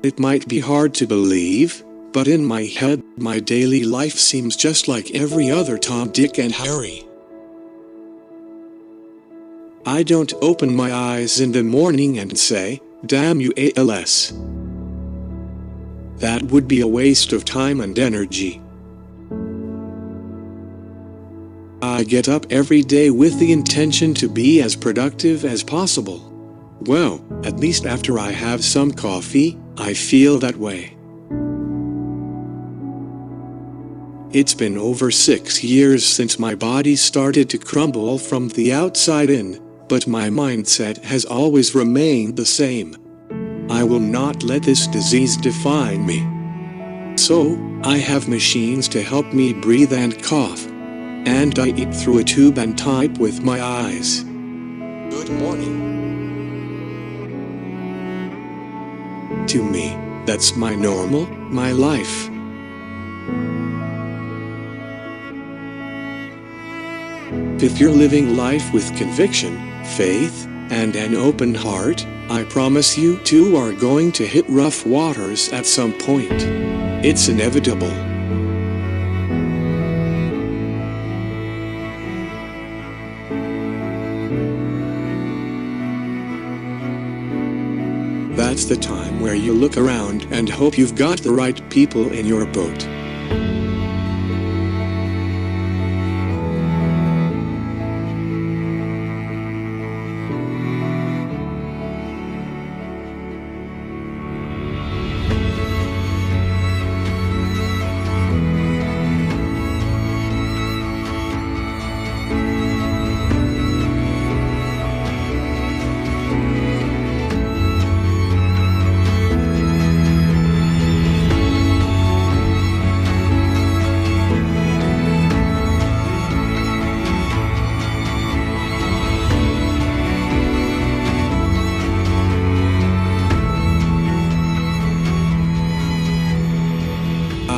It might be hard to believe, but in my head, my daily life seems just like every other Tom, Dick, and Harry. I don't open my eyes in the morning and say, "Damn you, ALS." That would be a waste of time and energy. I get up every day with the intention to be as productive as possible. Well, at least after I have some coffee, I feel that way. It's been over 6 years since my body started to crumble from the outside in, but my mindset has always remained the same. I will not let this disease define me. So, I have machines to help me breathe and cough. And I eat through a tube and type with my eyes. Good morning. To me, that's my normal, my life. If you're living life with conviction, faith, and an open heart, I promise you two are going to hit rough waters at some point. It's inevitable. That's the time where you look around and hope you've got the right people in your boat.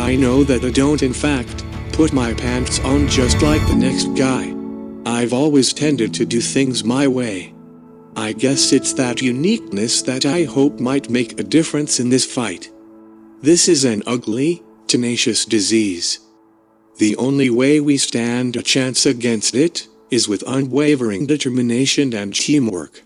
I know that I don't in fact put my pants on just like the next guy. I've always tended to do things my way. I guess it's that uniqueness that I hope might make a difference in this fight. This is an ugly, tenacious disease. The only way we stand a chance against it is with unwavering determination and teamwork.